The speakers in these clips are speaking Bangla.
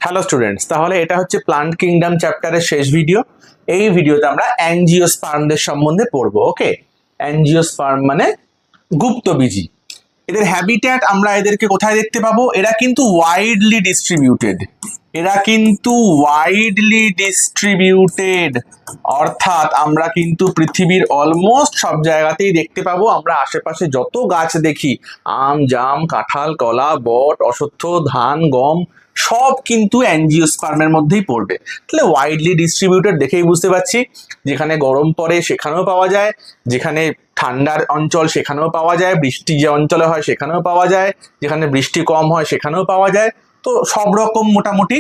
হ্যালো স্টুডেন্টস, তাহলে এটা হচ্ছে প্লান্ট কিংডম চ্যাপ্টারের শেষ ভিডিও। এই ভিডিওতে আমরা অ্যাঞ্জিওস্পার্মদের সম্বন্ধে পড়বো। ওকে, অ্যাঞ্জিওস্পার্ম মানে গুপ্তবীজি। এদের হ্যাবিট্যাট আমরা এদেরকে কোথায় দেখতে পাবো? এরা কিন্তু ওয়াইডলি ডিস্ট্রিবিউটেড। অর্থাৎ আমরা কিন্তু পৃথিবীর অলমোস্ট সব জায়গাতেই দেখতে পাবো। আমরা আশেপাশে যত গাছ দেখি, আম, জাম, কাঁঠাল, কলা, বট, অশ্বত্থ, ধান, গম, সব কিন্তু অ্যাঞ্জিওস্পার্মের মধ্যেই পড়বে। তাহলে ওয়াইডলি ডিস্ট্রিবিউটেড দেখেই বুঝতে পারছি, যেখানে গরম পড়ে সেখানেও পাওয়া যায়, যেখানে ঠান্ডার অঞ্চল সেখানেও পাওয়া যায়, বৃষ্টি যে অঞ্চলে হয় সেখানেও পাওয়া যায়, যেখানে বৃষ্টি কম হয় সেখানেও পাওয়া যায়। তো সব রকম মোটামুটি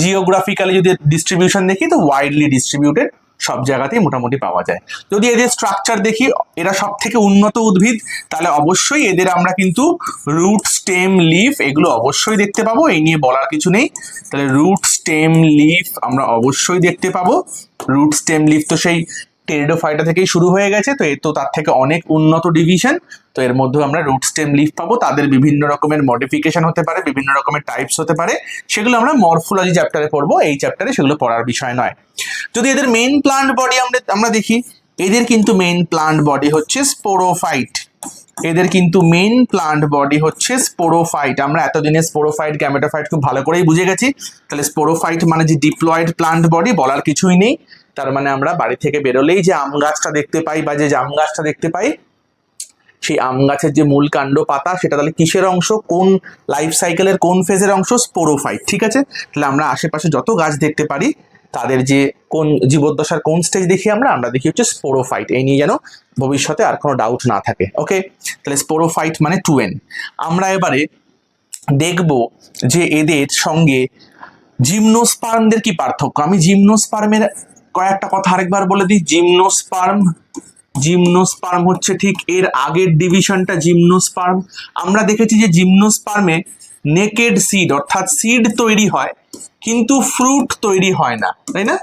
জিওগ্রাফিক্যালি যদি ডিস্ট্রিবিউশন দেখি, তো ওয়াইডলি ডিস্ট্রিবিউটেড, সব জায়গাতেই মোটামুটি পাওয়া যায়। যদি এদের স্ট্রাকচার দেখি, এরা সব থেকে উন্নত উদ্ভিদ, তাহলে অবশ্যই এদের আমরা কিন্তু রুট, স্টেম, লিফ এগুলো অবশ্যই দেখতে পাবো। এই নিয়ে বলার কিছু নেই। তাহলে রুট, স্টেম, লিফ আমরা অবশ্যই দেখতে পাবো। রুট, স্টেম, লিফ তো সেই টেরিডোফাইটা থেকেই শুরু হয়ে গেছে, তো এর তো তার থেকে অনেক উন্নত ডিভিশন। তো এর মধ্যে আমরা রুট, স্টেম, লিফ পাবো। তাদের বিভিন্ন রকমের মডিফিকেশন হতে পারে, বিভিন্ন রকমের টাইপস হতে পারে, সেগুলো আমরা মরফোলজি চ্যাপ্টারে পড়বো। এই চ্যাপ্টারে সেগুলো পড়ার বিষয় নয়। যদি এদের মেইন প্লান্ট বডি আমরা দেখি, এদের কিন্তু মেইন প্লান্ট বডি হচ্ছে স্পোরোফাইট। এদের কিন্তু মেইন প্লান্ট বডি হচ্ছে স্পোরোফাইট। আমরা এতদিনে স্পোরোফাইট, গ্যামেটোফাইট খুব ভালো করেই বুঝে গেছি। তাহলে স্পোরোফাইট মানে যে ডিপ্লয়েড প্লান্ট বডি, বলার কিছুই নেই। তার মানে আমরা বাড়ি থেকে বেরোলেই যে আম গাছটা দেখতে পাই বা যে জাম গাছটা দেখতে পাই, সেই আম গাছের যে মূল কাণ্ড, পাতা, সেটা তাহলে কিসের অংশ, কোন লাইফ সাইকেলের কোন ফেজের অংশ? স্পোরোফাইট। ঠিক আছে, তাহলে আমরা আশেপাশে যত গাছ দেখতে পারি, তাদের যে কোন জীবদ্দশার কোন স্টেজ দেখি আমরা দেখি হচ্ছে স্পোরোফাইট। এই নিয়ে যেন ভবিষ্যতে আর কোনো ডাউট না থাকে। ওকে, তাহলে স্পোরোফাইট মানে 2N। আমরা এবারে দেখব যে এদের সঙ্গে জিমনোস্পার্মদের কি পার্থক্য। আমি জিমনোস্পার্মের কয়েকটা কথা আরেকবার বলে দিই। জিমনোস্পার্ম হচ্ছে ঠিক এর আগের ডিভিশনটা জিমনোস্পার্ম। আমরা দেখেছি যে জিমনোস্পার্মে নেকেড সিড, অর্থাৎ সিড তৈরি হয় কিন্তু ফ্রুট তৈরি হয় না, তাই না?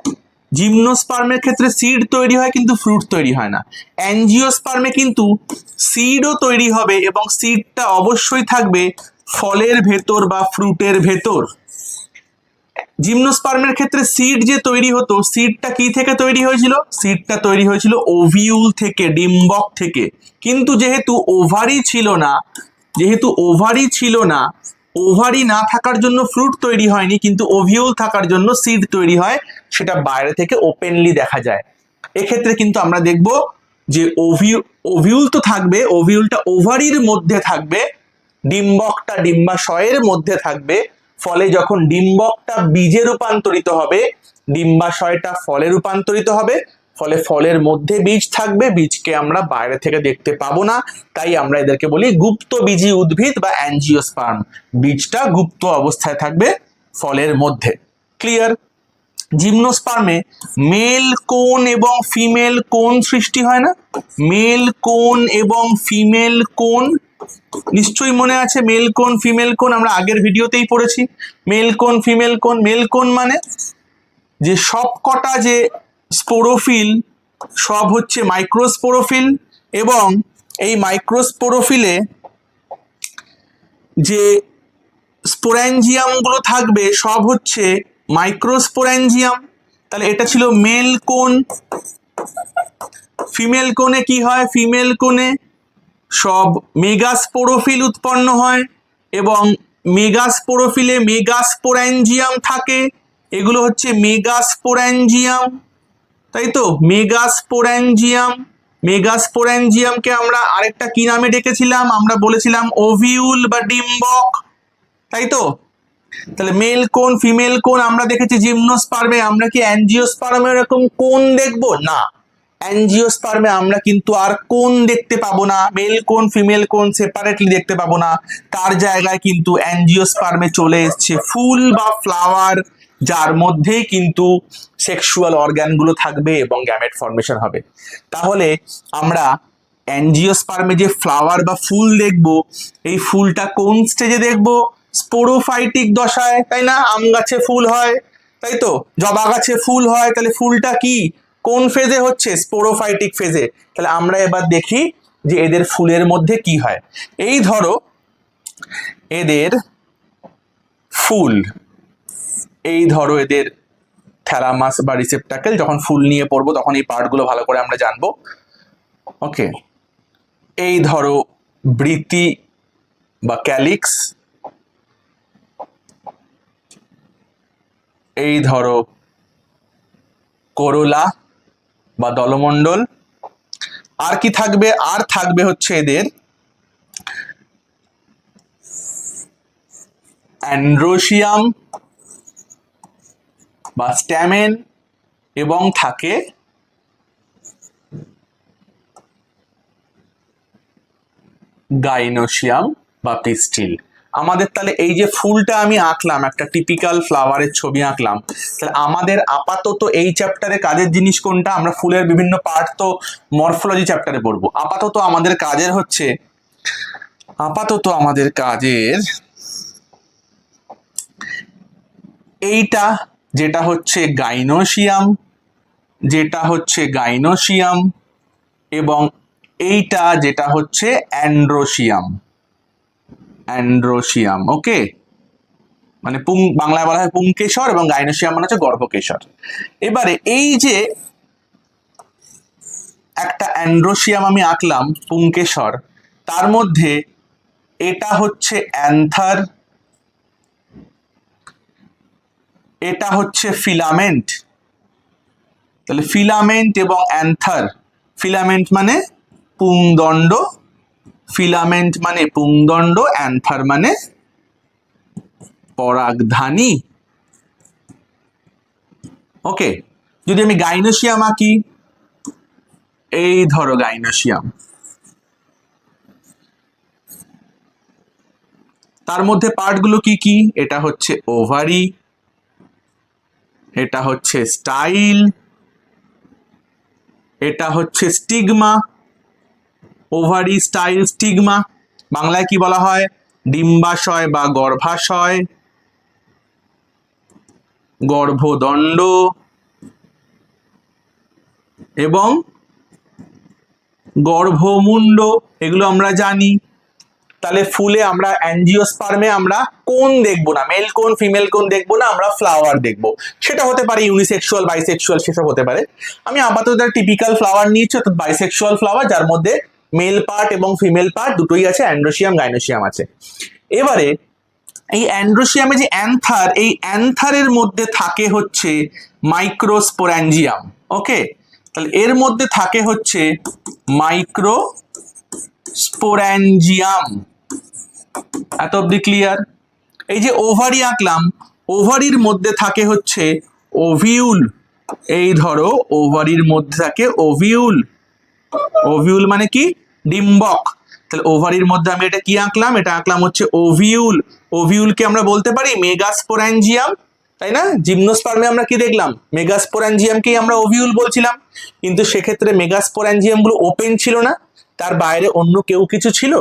জিমনোস্পার্মের ক্ষেত্রে সিড তৈরি হয় কিন্তু ফ্রুট তৈরি হয় না। অ্যাঞ্জিওস্পার্মে কিন্তু সিডও তৈরি হবে এবং সিডটা অবশ্যই থাকবে ফলের ভেতর বা ফ্রুটের ভেতর। জিমনোস্পার্মের ক্ষেত্রে সিড যে তৈরি হতো, সিডটা কি থেকে তৈরি হয়েছিল? সিডটা তৈরি হয়েছিল ওভিউল থেকে, ডিম্বক থেকে। কিন্তু যেহেতু ওভারি ছিল না, ওভারি না থাকার জন্য ফ্রুট তৈরি হয়নি, কিন্তু ওভিউল থাকার জন্য সিড তৈরি হয়। সেটা বাইরে থেকে ওপেনলি দেখা যায়। এক্ষেত্রে কিন্তু আমরা দেখব যে ওভিউল তো থাকবে, ওভিউলটা ওভারির মধ্যে থাকবে, ডিম্বকটা ডিম্বাশয়ের মধ্যে থাকবে। ফলে যখন ডিম্বকটা বীজে রূপান্তরিত হবে, ডিম্বাশয়টা ফলে রূপান্তরিত হবে। ফলে ফলের মধ্যে বীজ থাকবে, বীজকে আমরা বাইরে থেকে দেখতে পাবো না। তাই আমরা এদেরকে বলি গুপ্ত বীজি উদ্ভিদ বা অ্যাঞ্জিওস্পার্ম। বীজটা গুপ্ত অবস্থায় থাকবে ফলের মধ্যে। ক্লিয়ার? জিমনোস্পার্মে মেল কোন এবং ফিমেল কোন সৃষ্টি হয় না? মেল কোন এবং ফিমেল কোন নিশ্চয়ই মনে আছে। মেল কোন, ফিমেল কোন আমরা আগের ভিডিওতেই পড়েছি। মেল কোন, ফিমেল কোন। মেল কোন মানে যে সবকটা যে স্পোরোফিল সব হচ্ছে মাইক্রোস্পোরোফিল, এবং এই মাইক্রোস্পোরোফিলে যে স্পোরেঞ্জিয়াম গুলো থাকবে সব হচ্ছে মাইক্রোস্পোরেঞ্জিয়াম। তাহলে এটা ছিল মেল কোন। ফিমেল কোনে কি হয়? ফিমেল কোনে সব মেগাস্পোরোফিল উৎপন্ন হয় এবং মেগাস্পোরোফিলে মেগাস্পোরেঞ্জিয়াম থাকে। এগুলো হচ্ছে মেগাস্পোরেঞ্জিয়াম, তাই তো? মেগাস্পোরেঞ্জিয়ামকে আমরা আরেকটা কি নামে ডেকেছিলাম? আমরা বলেছিলাম ওভিউল বা ডিম্বক, তাই তো? তাহলে মেল কোন, ফিমেল কোন আমরা দেখেছি জিমনোস্পার্মে। আমরা কি অ্যাঞ্জিওস্পার্মে এরকম কোন দেখবো? না, অ্যাঞ্জিওস্পার্মে আমরা কিন্তু আর কোন দেখতে পাবো না। মেল কোন, ফিমেল কোন সেপারেটলি দেখতে পাবো না। তার জায়গায় কিন্তু অ্যাঞ্জিওস্পার্মে চলে এসছে ফুল বা ফ্লাওয়ার, যার মধ্যেই কিন্তু সেক্সুয়াল অর্গানগুলো থাকবে এবং গ্যামেট ফর্মেশন হবে। তাহলে আমরা অ্যাঞ্জিওস্পার্মে যে ফ্লাওয়ার বা ফুল দেখব, এই ফুলটা কোন স্টেজে দেখব? স্পোরোফাইটিক দশায়, তাই না? আম গাছে ফুল হয়, তাই তো? জবা গাছে ফুল হয়, তাহলে ফুলটা কি কোন ফেজে হচ্ছে? স্পোরোফাইটিক ফেজে। তাহলে আমরা এবার দেখি যে এদের ফুলের মধ্যে কি হয়। এই ধরো এদের ফুল, এই ধরো এদের থ্যালামাস বা রিসেপ্টাকেল, যখন ফুল নিয়ে পড়বো তখন এই পার্টগুলো ভালো করে আমরা জানবো। ওকে, এই ধরো বৃতি বা ক্যালিক্স, এই ধরো করোলা বা দলমণ্ডল। আর কি থাকবে? আর থাকবে হচ্ছে এদের অ্যান্ড্রোসিয়াম বা স্ট্যামেন, এবং থাকে গাইনোসিয়াম বা পিস্টিল। আমাদের তাহলে এই যে ফুলটা আমি আঁকলাম, একটা টিপিক্যাল ফ্লাওয়ারের ছবি আঁকলাম, তাহলে আমাদের আপাতত এই চ্যাপ্টারে কাজের জিনিস কোনটা? আমরা ফুলের বিভিন্ন পার্ট তো মরফোলজি চ্যাপ্টারে পড়বো। আপাতত আমাদের কাজের এইটা, যেটা হচ্ছে গাইনোসিয়াম, এবং এইটা যেটা হচ্ছে অ্যান্ড্রোসিয়াম। ওকে, মানে বাংলায় বলা হয় পুংকেশর, এবং গাইনোসিয়াম মানে হচ্ছে গর্ভকেশর। এবারে এই যে একটা অ্যান্ড্রোসিয়াম আমি আঁকলাম পুংকেশর, তার মধ্যে এটা হচ্ছে অ্যান্থার, এটা হচ্ছে ফিলামেন্ট। তাহলে ফিলামেন্ট এবং অ্যান্থার, ফিলামেন্ট মানে পুংদণ্ড, অ্যান্থার মানে পরাগধানী। ওকে, যদি আমি গাইনোসিয়াম আঁকি, এই ধরো গাইনোসিয়াম, তার মধ্যে পার্টগুলো কি কি? এটা হচ্ছে ওভারি, এটা হচ্ছে স্টাইল, এটা হচ্ছে স্টিগমা। Ovary, style, stigma. বাংলায় কি বলা হয়? ডিম্বাশয় বা গর্ভাশয়, গর্ভদণ্ড এবং গর্ভমুণ্ড, এগুলো আমরা জানি। তাহলে ফুলে আমরা অ্যাঞ্জিওস্পার্মে আমরা কোন দেখবো না, মেল কোন ফিমেল কোন দেখবো না, আমরা ফ্লাওয়ার দেখবো। সেটা হতে পারে ইউনিসেক্সুয়াল, বাইসেক্সুয়াল, সেসব হতে পারে। আমি আপাতত টিপিক্যাল ফ্লাওয়ার নিয়েছি, অর্থাৎ বাইসেক্সুয়াল ফ্লাওয়ার, যার মধ্যে মেল পার্ট এবং ফিমেল পার্ট দুটোই আছে, অ্যান্ড্রোসিয়াম গাইনোসিয়াম আছে। এবারে এই অ্যান্ড্রোসিয়ামে যে অ্যান্থার, এই অ্যান্থারের মধ্যে থাকে হচ্ছে মাইক্রোস্পোরাঞ্জিয়াম। ওকে, তাহলে এর মধ্যে থাকে হচ্ছে মাইক্রোস্পোরাঞ্জিয়াম। এত অব্দি ক্লিয়ার? এই যে ওভারি আঁকলাম, ওভারির মধ্যে থাকে হচ্ছে ওভিউল। এই ধরো ওভারির মধ্যে থাকে ওভিউল, ওভিউল মানে কি? ডিম্বক। তাহলে ওভারির মধ্যে আমি এটা কি আঁকলাম? এটা আঁকলাম হচ্ছে ওভিউল। ওভিউলকে আমরা বলতে পারি মেগাস্পোরাঞ্জিয়াম, তাই না? জিমনোস্পার্মে আমরা কি দেখলাম? মেগাস্পোরাঞ্জিয়ামকেই আমরা ওভিউল বলছিলাম, কিন্তু সেক্ষেত্রে মেগাস্পোরাঞ্জিয়াম গুলো ওপেন ছিল না, তার বাইরে অন্য কেউ কিছু ছিল।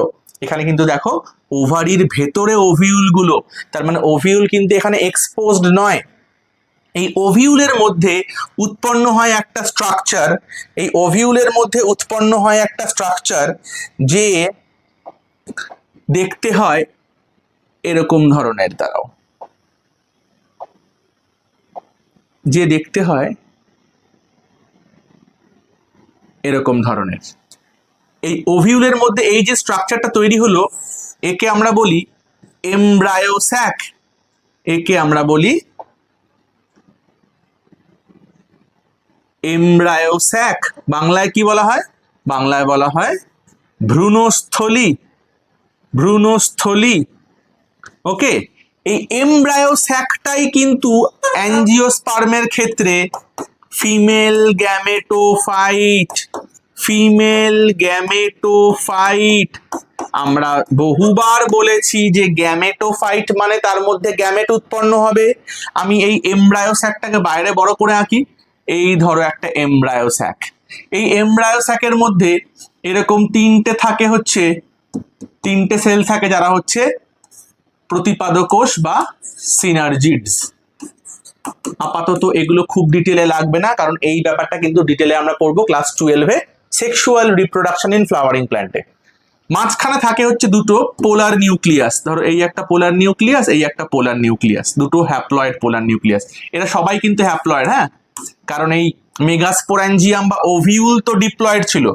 এখানে কিন্তু দেখো ওভারির ভেতরে ওভিউল গুলো, তার মানে ওভিউল কিন্তু এখানে এক্সপোজড নয়। এই ওভিউলের মধ্যে উৎপন্ন হয় একটা স্ট্রাকচার, যে দেখতে হয় এরকম ধরনের। দাঁড়াও, যে দেখতে হয় এরকম ধরনের। এই ওভিউলের মধ্যে এই যে স্ট্রাকচারটা তৈরি হলো, একে আমরা বলি এমব্রায়োস্যাক। বাংলায় কি বলা হয়? বাংলায় বলা হয় ভ্রূণস্থলী। ওকে, এই এমব্রায়োস্যাকটাই কিন্তু অ্যাঞ্জিওস্পার্মের ক্ষেত্রে ফিমেল গ্যামেটোফাইট। আমরা বহুবার বলেছি যে গ্যামেটোফাইট মানে তার মধ্যে গ্যামেট উৎপন্ন হবে। আমি এই এমব্রায়োস্যাকটাকে বাইরে বড় করে আঁকি। এই ধরো একটা এমব্রায়োস্যাক, এই এমব্রায়োস্যাকের মধ্যে এরকম তিনটে সেল থাকে, যারা হচ্ছে প্রতিপাদক কোষ বা সিনার্জিডস। আপাতত এগুলো খুব ডিটেলে লাগবে না, কারণ এই ব্যাপারটা কিন্তু ডিটেলে আমরা পড়বো ক্লাস 12-এ, সেক্সুয়াল রিপ্রোডাকশন ইন ফ্লাওয়ারিং প্ল্যান্টে। মাঝখানে থাকে হচ্ছে দুটো পোলার নিউক্লিয়াস, ধরো এই একটা পোলার নিউক্লিয়াস, এই একটা পোলার নিউক্লিয়াস, দুটো হ্যাপ্লয়েড পোলার নিউক্লিয়াস। এরা সবাই কিন্তু হ্যাপ্লয়েড, হ্যাঁ, কারণ এই মেগাস্পোরাঞ্জিয়াম বা ওভিউল তো ডিপ্লয়েড ছিল।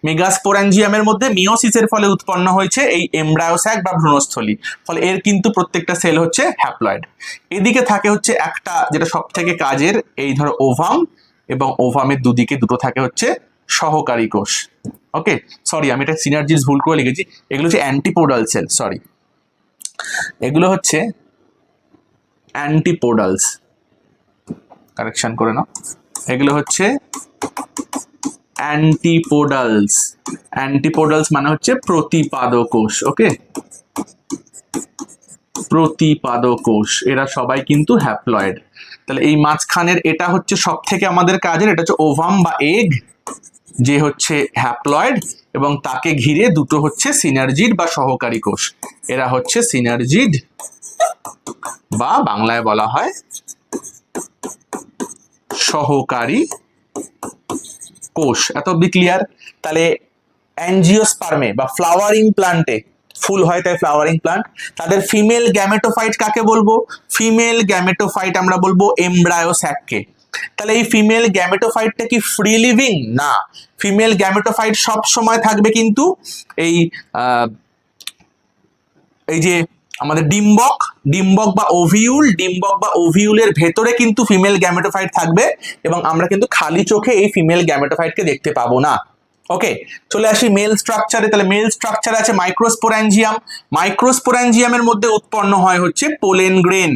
মেগাস্পোরাঞ্জিয়ামের মধ্যে মিওসিসের ফলে উৎপন্ন হয়েছে এই এমব্রায়োস্যাক বা ভ্রূণস্থলী, ফলে এর কিন্তু প্রত্যেকটা সেল হচ্ছে হ্যাপ্লয়েড। এদিকে থাকে হচ্ছে একটা যেটা সব থেকে কাজের, এই ধরো ওভাম, এবং ওভামের দুদিকে দুটো থাকে হচ্ছে সহকারী কোষ। ওকে, সরি আমি এটা সিনার্জিস ভুল করে লিখেছি, এগুলো হচ্ছে অ্যান্টিপোডাল সেল, সরি, এগুলো হচ্ছে অ্যান্টিপোডালস, কারেকশন করে নাও, এগুলো হচ্ছে অ্যান্টিপোডালস। অ্যান্টিপোডালস মানে হচ্ছে প্রতিপাদক কোষ। ওকে, প্রতিপাদক কোষ, এরা সবাই কিন্তু হ্যাপ্লয়েড। তাহলে এই মাঝখানের এটা হচ্ছে সব থেকে আমাদের কাজের, এটা হচ্ছে ওভাম বা এগ, যে হচ্ছে হ্যাপ্লয়েড, এবং তাকে ঘিরে দুটো হচ্ছে সিনার্জিড বা সহকারী কোষ, এরা হচ্ছে সিনার্জিড বা বাংলায় বলা হয় সহকারী কোষ। এত অব্দি ক্লিয়ার? তাহলে অ্যাঞ্জিওস্পার্মে বা ফ্লাওয়ারিং প্লান্টে, ফুল হয় তাই ফ্লাওয়ারিং প্লান্ট, তাদের ফিমেল গ্যামেটোফাইট কাকে বলবো? ফিমেল গ্যামেটোফাইট আমরা বলবো এমব্রায়োস্যাককে। তাহলে এই ফিমেল গ্যামেটোফাইটটা কি ফ্রি লিভিং? না, ফিমেল গ্যামেটোফাইট সব সময় থাকবে কিন্তু এই এই যে আমাদের ডিম্বক, ডিম্বক বা ওভিউল, ডিম্বক বা ওভিউলের ভেতরে কিন্তু ফিমেল গ্যামেটোফাইট থাকবে, এবং আমরা কিন্তু খালি চোখে এই ফিমেল গ্যামেটোফাইটকে দেখতে পাবো না। ওকে, চলে আসি মেল স্ট্রাকচারে। তাহলে মেল স্ট্রাকচারে আছে মাইক্রোস্পোরাঞ্জিয়াম। মাইক্রোস্পোরাঞ্জিয়ামের মধ্যে উৎপন্ন হয় হচ্ছে পোলেন গ্রেন,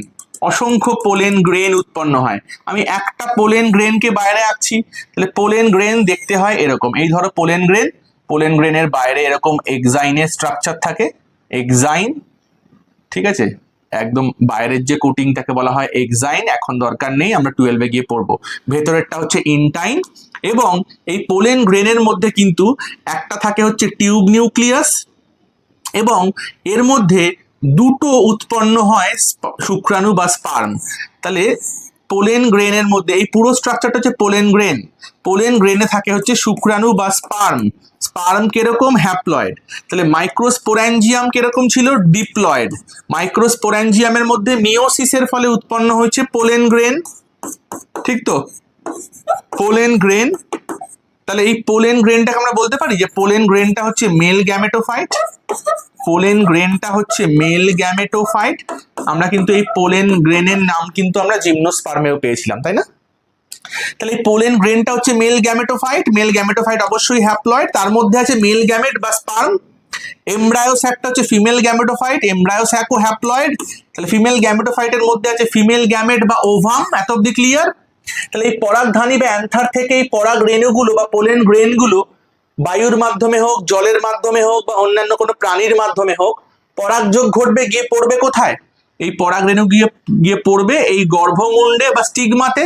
অসংখ্য পোলেন গ্রেন উৎপন্ন হয়। আমি একটা পোলেন গ্রেনকে বাইরে আঁকছি, তাহলে পোলেন গ্রেন দেখতে হয় এরকম, এই ধরো পোলেন গ্রেন, পোলেন গ্রেনের বাইরে এরকম এক্সাইনের স্ট্রাকচার থাকে, এক্সাইন, ঠিক আছে, একদম বাইরের যে কোটিংটাকে বলা হয় এক্সাইন, এখন দরকার নেই, আমরা 12-এ গিয়ে পড়বো। ভেতরেরটা হচ্ছে ইনটাইন, এবং এই পোলেন গ্রেনের মধ্যে কিন্তু একটা থাকে হচ্ছে টিউব নিউক্লিয়াস, এবং এর মধ্যে দুটো উৎপন্ন হয় শুক্রাণু বা স্পার্ম। তাহলে পোলেন গ্রেনের মধ্যে এই পুরো স্ট্রাকচারটা হচ্ছে পোলেন গ্রেন, পোলেন গ্রেনে থাকে হচ্ছে শুক্রাণু বা স্পার্ম। স্পার্ম কিরকম? হ্যাপ্লয়েড। তাহলে মাইক্রোস্পোরাঞ্জিয়াম কিরকম ছিল? ডিপ্লয়েড। মাইক্রোস্পোরাঞ্জিয়ামের মধ্যে মিওসিসের ফলে উৎপন্ন হয়েছে পোলেন গ্রেন, ঠিক তো, পোলেন গ্রেন। তাহলে এই পোলেন গ্রেনটাকে আমরা বলতে পারি যে পোলেন গ্রেনটা হচ্ছে মেল গ্যামেটোফাইট, পোলেন গ্রেনটা হচ্ছে মেল গ্যামেটোফাইট। আমরা কিন্তু এই পোলেন গ্রেনের নাম কিন্তু আমরা জিমনোস্পার্মেও পেয়েছিলাম, তাই না? তাহলে এই পোলেন গ্রেনটা হচ্ছে মেল গ্যামেটোফাইট, মেল গ্যামেটোফাইট অবশ্যই হ্যাপ্লয়েড, তার মধ্যে আছে মেল গ্যামেট বা স্পার্ম। এমব্রায়োস্যাকটা হচ্ছে ফিমেল গ্যামেটোফাইট, এমব্রায়োস্যাকও হ্যাপ্লয়েড। তাহলে ফিমেল গ্যামেটোফাইটের মধ্যে আছে ফিমেল গ্যামেট বা ওভাম। এত অব্দি ক্লিয়ার? তাহলে এই পরাগধানী বা অ্যান্থার থেকে এই পরাগ রেণুগুলো বা পোলেন গ্রেনগুলো বায়ুর মাধ্যমে হোক, জলের মাধ্যমে হোক, বা অন্যান্য কোনো প্রাণীর মাধ্যমে হোক, পরাগযোগ ঘটবে, গিয়ে পড়বে কোথায়? এই পরাগ রেণু গিয়ে গিয়ে পড়বে এই গর্ভমুণ্ডে বা স্টিগমাতে।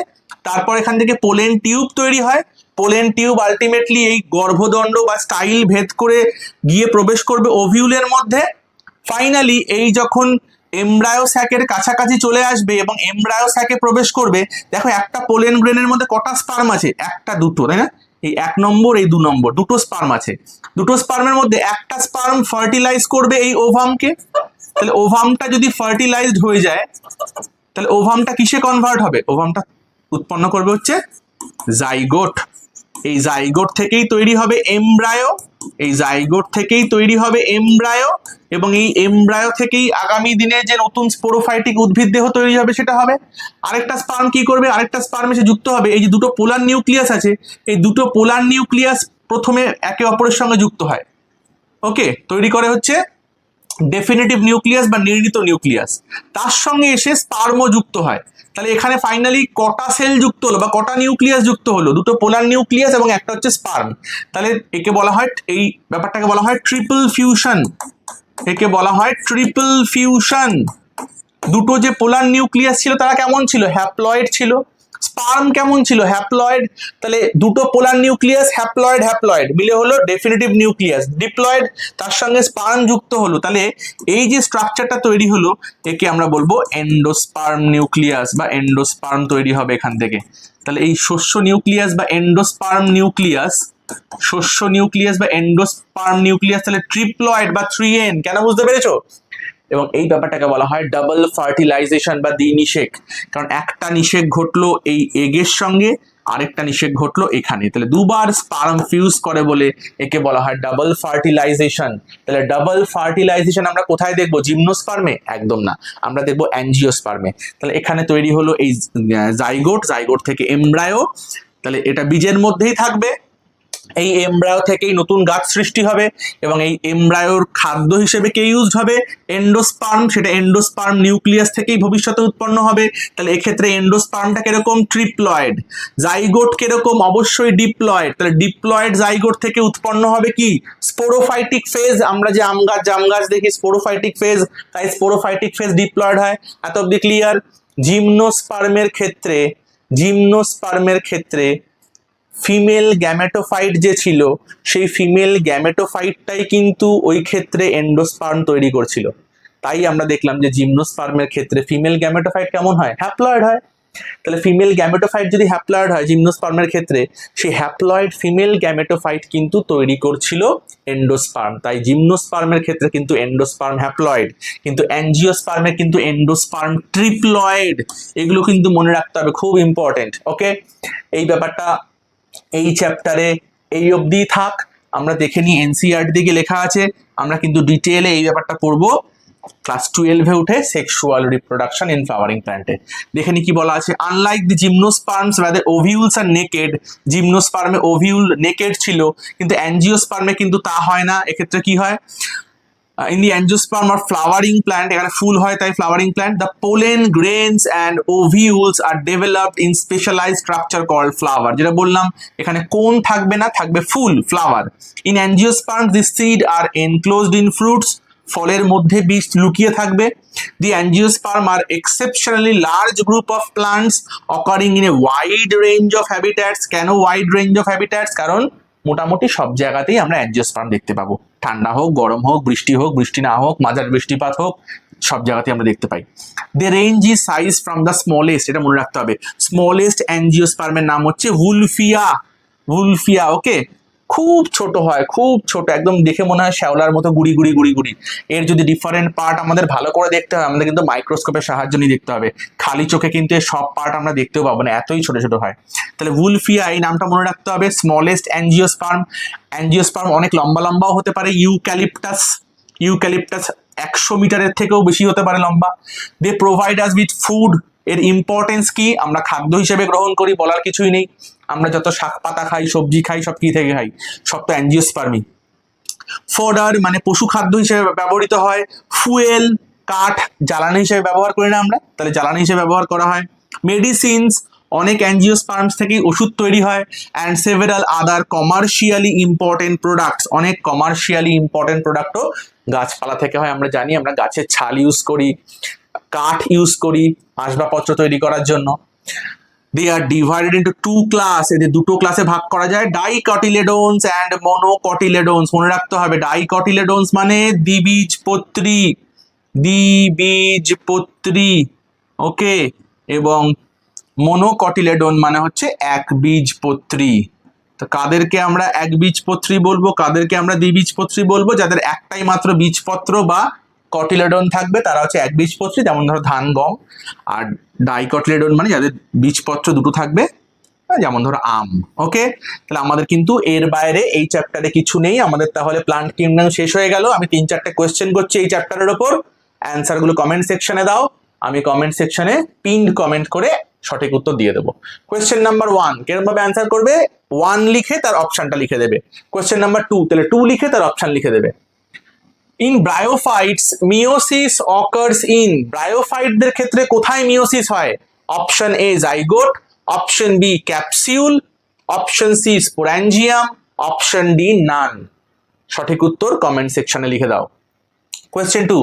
তারপর এখান থেকে পোলেন টিউব তৈরি হয়, পোলেন টিউব আলটিমেটলি এই গর্ভদণ্ড বা স্টাইল ভেদ করে গিয়ে প্রবেশ করবে ওভিউলের মধ্যে। ফাইনালি এই যখন এমব্রায়োস্যাকের কাছাকাছি চলে আসবে এবং এমব্রায়োস্যাকে প্রবেশ করবে, দেখো একটা পোলেন গ্রেনের মধ্যে কটা স্পার্ম আছে? একটা, দুটো, তাই না? এই 1 নম্বর, এই 2 নম্বর, দুটো স্পার্ম আছে। দুটো স্পার্মের মধ্যে একটা স্পার্ম ফার্টিলাইজ করবে এই ওভামকে। তাহলে ওভামটা যদি ফার্টিলাইজড হয়ে যায়, তাহলে ওভামটা কিসে কনভার্ট হবে? ওভামটা উৎপন্ন করবে হচ্ছে জাইগোট। এই জাইগোট থেকেই তৈরি হবে এমব্রায়ো, এই জাইগোট থেকেই তৈরি হবে এমব্রায়ো, এবং এই এমব্রায়ো থেকেই আগামী দিনে যে নতুন স্পোরোফাইটিক উদ্ভিদ দেহ তৈরি হবে সেটা হবে। আরেকটা স্পার্ম কি করবে? আরেকটা স্পার্ম এসে যুক্ত হবে, এই যে দুটো পোলার নিউক্লিয়াস আছে, এই দুটো পোলার নিউক্লিয়াস প্রথমে একে অপরের সঙ্গে যুক্ত হয়, ওকে, তৈরি করে হচ্ছে ডেফিনিটিভ নিউক্লিয়াস বা নির্ণীত নিউক্লিয়াস, তার সঙ্গে এসে স্পার্মও যুক্ত হয়। তাহলে এখানে ফাইনালি কটা সেল যুক্ত হলো বা কটা নিউক্লিয়াস যুক্ত হলো? দুটো পোলার নিউক্লিয়াস এবং একটা হচ্ছে স্পার্ম। তাহলে একে বলা হয়, এই ব্যাপারটাকে বলা হয় ট্রিপল ফিউশন, একে বলা হয় ট্রিপল ফিউশন। দুটো যে পোলার নিউক্লিয়াস ছিল তারা কেমন ছিল? হ্যাপ্লয়েড ছিল। স্পার্ম কেমন ছিল? হ্যাপ্লয়েড। তাহলে দুটো পোলার নিউক্লিয়াস হ্যাপ্লয়েড হ্যাপ্লয়েড মিলে হলো ডেফিনিটিভ নিউক্লিয়াস, ডিপ্লয়েড, তার সঙ্গে স্পার্ম যুক্ত হলো। তাহলে এই যে স্ট্রাকচারটা তৈরি হলো একে আমরা বলবো এন্ডোস্পার্ম নিউক্লিয়াস বা এন্ডোস্পার্ম তৈরি হবে এখান থেকে। তাহলে এই শস্য নিউক্লিয়াস বা এন্ডোস্পার্ম নিউক্লিয়াস শস্য নিউক্লিয়াস বা এন্ডোস্পার্ম নিউক্লিয়াস, তাহলে ট্রিপ্লয়েড বা 3N। কেন বুঝতে পেরেছো? এবং এই ব্যাপারটাকে বলা হয় ডাবল ফার্টিলাইজেশন বা দ্বিনিষেক, কারণ একটা নিষেক ঘটলো এই এগের সঙ্গে, আরেকটা নিষেক ঘটলো এখানে, তাহলে দুবার স্পার্ম ফিউজ করে বলে একে বলা হয় ডাবল ফার্টিলাইজেশন। তাহলে ডাবল ফার্টিলাইজেশন আমরা কোথায় দেখবো? জিমনোস্পার্মে? একদম না, আমরা দেখবো অ্যাঞ্জিওস্পার্মে। তাহলে এখানে তৈরি হলো এই জাইগোট, জাইগোট থেকে এমব্রায়ো, তাহলে এটা বীজের মধ্যেই থাকবে, এই এমব্রায়ো থেকেই নতুন গাছ সৃষ্টি হবে, এবং এই এমব্রায়োর খাদ্য হিসেবে কে ইউজড হবে? এন্ডোস্পার্ম, সেটা এন্ডোস্পার্ম নিউক্লিয়াস থেকেই ভবিষ্যতে উৎপন্ন হবে। তাহলে এক্ষেত্রে এন্ডোস্পার্মটা কিরকম? ট্রিপ্লয়েড। জাইগোট কিরকম? অবশ্যই ডিপ্লয়েড। তাহলে ডিপ্লয়েড জাইগোট থেকে উৎপন্ন হবে কি? Sporophytic phase. আমরা যে আম গাছ জাম গাছ দেখি স্পোরোফাইটিক ফেজ, তাই স্পোরোফাইটিক ফেজ ডিপ্লয়েড হয়। এত অব্দি ক্লিয়ার? জিমনোস্পার্মের ক্ষেত্রে, জিমনোস্পার্মের ক্ষেত্রে ফিমেল গ্যামেটোফাইট যে ছিল, সেই ফিমেল গ্যামেটোফাইটটাই কিন্তু ওই ক্ষেত্রে এন্ডোস্পার্ম তৈরি করছিল। তাই আমরা দেখলাম যে জিমনোস্পার্মের ক্ষেত্রে ফিমেল গ্যামেটোফাইট কেমন হয়? হ্যাপ্লয়েড হয়। তাহলে ফিমেল গ্যামেটোফাইট যদি হ্যাপ্লয়েড হয় জিমনোস্পার্মের ক্ষেত্রে, সেই হ্যাপ্লয়েড ফিমেল গ্যামেটোফাইট কিন্তু তৈরি করছিল এন্ডোস্পার্ম। তাই জিমনোস্পার্মের ক্ষেত্রে কিন্তু এন্ডোস্পার্ম হ্যাপ্লয়েড, কিন্তু অ্যাঞ্জিওস্পার্মে কিন্তু এন্ডোস্পার্ম ট্রিপ্লয়েড। এগুলো কিন্তু মনে রাখতে হবে, খুব ইম্পর্টেন্ট। ওকে, এই ব্যাপারটা এই চ্যাপ্টারে এই অবধি থাক। আমরা দেখে নিই এনসিইআরটি দিকে লেখা আছে, আমরা কিন্তু ডিটেইলে এই ব্যাপারটা পড়বো ক্লাস 12-এ উঠে সেক্সুয়াল রিপ্রোডাকশন ইন ফ্লাওয়ারিং প্ল্যান্টে। দেখে নি কি বলা আছে। Unlike the gymnosperms where the ovules are naked, জিমনোস্পার্মে ওভিউল নেকেড ছিল, কিন্তু অ্যাঞ্জিওস্পার্মে কিন্তু তা হয় না। এক্ষেত্রে কি হয়? In the angiosperm or flowering plant, এখানে ফুল হয় তাই flowering plant, the pollen grains and ovules are developed in specialized structure called flower। যেটা বললাম, এখানে কোন থাকবে না, থাকবে ফুল, flower। In angiosperms the seed are enclosed in fruits, ফলের মধ্যে বীজ লুকিয়ে থাকবে। The angiosperm are exceptionally large group of plants occurring in a wide range of habitats। কেন wide range of habitats? কারণ মোটামুটি সব জায়গাতেই আমরা অ্যাঞ্জিওস্পার্ম দেখতে পাবো, ঠান্ডা হোক, গরম হোক, বৃষ্টি না হোক, মাঝারি বৃষ্টিপাত হোক, সব জায়গাতেই আমরা দেখতে পাই। They range is size from the smallest, এটা মনে রাখতে হবে, স্মলেস্ট অ্যাঞ্জিওস্পার্মের নাম হচ্ছে ভুলফিয়া। ভুলফিয়া, ওকে, খুব ছোট হয়, খুব ছোট, একদম দেখে মনে হয় শ্যাওলার মতো গুড়ি গুড়ি গুড়ি গুড়ি। এর যদি ডিফারেন্ট পার্ট আমাদের ভালো করে দেখতে হয়, আমাদের কিন্তু মাইক্রোস্কোপের সাহায্য নিয়ে দেখতে হবে, খালি চোখে কিন্তু এর সব পার্ট আমরা দেখতেও পাবো না, এতই ছোট ছোট হয়। তাহলে ভুলফিয়া এই নামটা মনে রাখতে হবে। স্মলেস্ট অ্যাঞ্জিওস্পার্ম, অ্যাঞ্জিওস্পার্ম অনেক লম্বা লম্বাও হতে পারে, ইউক্যালিপটাস, ইউক্যালিপটাস 100 মিটারের থেকেও বেশি হতে পারে লম্বা। They provide us with food, এর ইম্পর্টেন্স কি? আমরা খাদ্য হিসেবে গ্রহণ করি, বলার কিছুই নেই। আমরা যত শাক পাতা খাই, সবজি খাই, সব কি থেকে খাই? সব তো অ্যাঞ্জিওস্পার্মি। ফডার মানে পশু খাদ্য হিসেবে ব্যবহৃত হয়। ফুয়েল, কাঠ, জ্বালানি হিসেবে ব্যবহার করি না আমরা, তাহলে জ্বালানি হিসেবে ব্যবহার করা হয়। মেডিসিনস, অনেক অ্যাঞ্জিওস্পার্মস থেকেই ওষুধ তৈরি হয়। And several other commercially important products, অনেক কমার্শিয়ালি ইম্পর্টেন্ট প্রোডাক্টও গাছপালা থেকে হয়। আমরা জানি, আমরা গাছের ছাল ইউজ করি, কাঠ ইউজ করি আসবাবপত্র তৈরি করার জন্য। They are divided into two class, এদের দুটো ক্লাসে ভাগ করা যায়, ডাইকটিলেডোনস অ্যান্ড মনোকটিলেডোনস। মনে রাখতে হবে, ডাইকটিলেডোনস মানে দ্বিবীজপত্রী, দ্বিবীজপত্রী, ওকে, এবং মনোকটিলেডন মানে হচ্ছে একবীজপত্রী। তো কাদেরকে আমরা একবীজপত্রী বলবো, কাদেরকে আমরা দ্বিবীজপত্রী বলবো? যাদের একটাই মাত্র বীজপত্র বা কটিলেডন থাকবে তারা হচ্ছে একবীজপত্রী, যেমন ধরো ধান, গম। আর ডাইকটিলেডন মানে যাদের বীজপত্র দুটো থাকবে, যেমন ধরো আম। ওকে, তাহলে আমাদের কিন্তু এর বাইরে এই চ্যাপ্টারে কিছু নেই আমাদের। তাহলে প্লান্ট কিংডম শেষ হয়ে গেল। আমি 3-4টে কোয়েশ্চেন করছি এই চ্যাপ্টারের ওপর, অ্যান্সার গুলো কমেন্ট সেকশনে দাও, আমি কমেন্ট সেকশনে পিনড কমেন্ট করে সঠিক উত্তর দিয়ে দেবো। কোয়েশ্চেন নাম্বার 1 কিরকম ভাবে অ্যান্সার করবে? 1 লিখে তার অপশনটা লিখে দেবে। কোয়েশ্চেন নাম্বার 2, তাহলে 2 লিখে তার অপশন লিখে দেবে। In bryophytes meiosis occurs in, ব্রায়োফাইটদের ক্ষেত্রে কোথায় মিওসিস হয়? Option A zygote, option B capsule, option C sporangium, option D none. সঠিক উত্তর কমেন্ট সেকশনে লিখে দাও। কোয়েশ্চেন 2,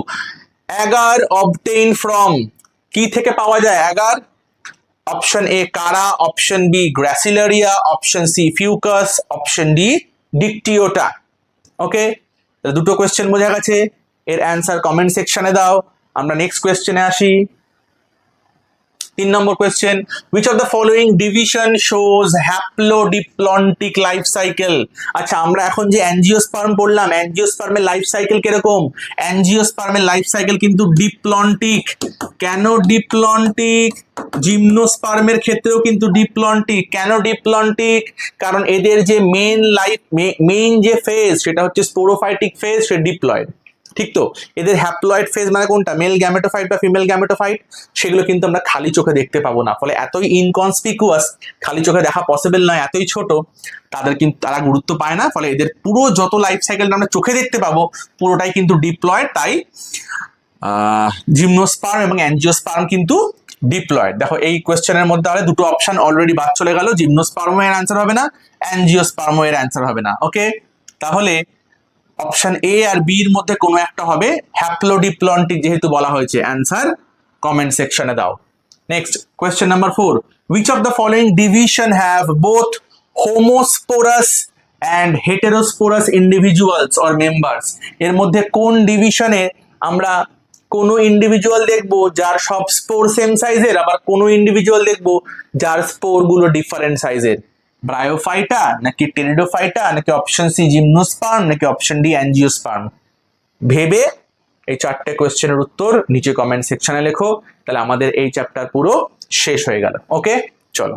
অ্যাগার অবটেইন ফ্রম, কি থেকে পাওয়া যায় Agar? Option A Chara, option B Gracilaria, option C Fucus, option D Dictyota. Okay, দুটো কোয়েশ্চেন বোঝা গেছে, এর অ্যান্সার কমেন্ট সেকশনে দাও। আমরা নেক্সট কোয়েশ্চেনে আসি। 3 নম্বর question, which of the following division shows haplodiplontic life cycle? আচ্ছা, আমরা এখন যে অ্যাঞ্জিওস্পার্ম পড়লাম, অ্যাঞ্জিওস্পার্মের লাইফ সাইকেল কিরকম? অ্যাঞ্জিওস্পার্মের লাইফ সাইকেল কিন্তু ডিপ্লন্টিক। কেন ডিপ্লন্টিক? জিমনোস্পার্মের ক্ষেত্রেও কিন্তু ডিপ্লন্টিক। কেন ডিপ্লন্টিক? কারণ এদের যে মেইন যে ফেজ সেটা হচ্ছে স্পোরোফাইটিক ফেজ, সে ডিপ্লয়েড। ঠিক তো? এদের হ্যাপ্লয়েড ফেজ মানে কোনটা? মেল গ্যামেটোফাইট বা ফিমেল গ্যামেটোফাইট, সেগুলো কিন্তু আমরা খালি চোখে দেখতে পাবো না। ফলে এতই ইনকনসপিকুয়াস, খালি চোখে দেখা পসিবল নয়, এতই ছোট, তাদের কিন্তু তারা গুরুত্ব পায় না। ফলে এদের পুরো যত লাইফ সাইকেলটা আমরা চোখে দেখতে পাবো পুরোটাই কিন্তু ডিপ্লয়েড। তাই জিমনোস্পার্ম এবং অ্যাঞ্জিওস্পার্ম কিন্তু ডিপ্লয়েড। দেখো এই কোয়েশ্চেনের মধ্যে তাহলে দুটো অপশন অলরেডি বাদ চলে গেল, জিমনোস্পার্ম এর অ্যান্সার হবে না, অ্যাঞ্জিওস্পার্ম এর অ্যান্সার হবে না। ওকে, তাহলে অপশন এ আর বি এর মধ্যে কোনো একটা হবে। হ্যাপ্লোডিপ্লন্টিক যেহেতু বলা হয়েছে, অ্যান্সার কমেন্ট সেকশনে দাও। Next question number 4, which of the following division have both homosporous and heterosporous individuals or members? এর মধ্যে কোন ডিভিশনে আমরা কোনো ইন্ডিভিজুয়াল দেখবো যার সব স্পোর সেম সাইজের, আবার কোনো ইন্ডিভিজুয়াল দেখবো যার স্পোর গুলো ডিফারেন্ট সাইজের? ব্রায়োফাইটা নাকি টেরিডোফাইটা নাকি অপশন সি জিমনোস্পার্ম নাকি অপশন ডি অ্যাঞ্জিওস্পার্ম? ভেবে এই 4টে কোয়েশ্চেনের উত্তর নিচে কমেন্ট সেকশনে লেখো, তাহলে আমাদের এই চ্যাপ্টার পুরো শেষ হয়ে গেল। ওকে, চলো।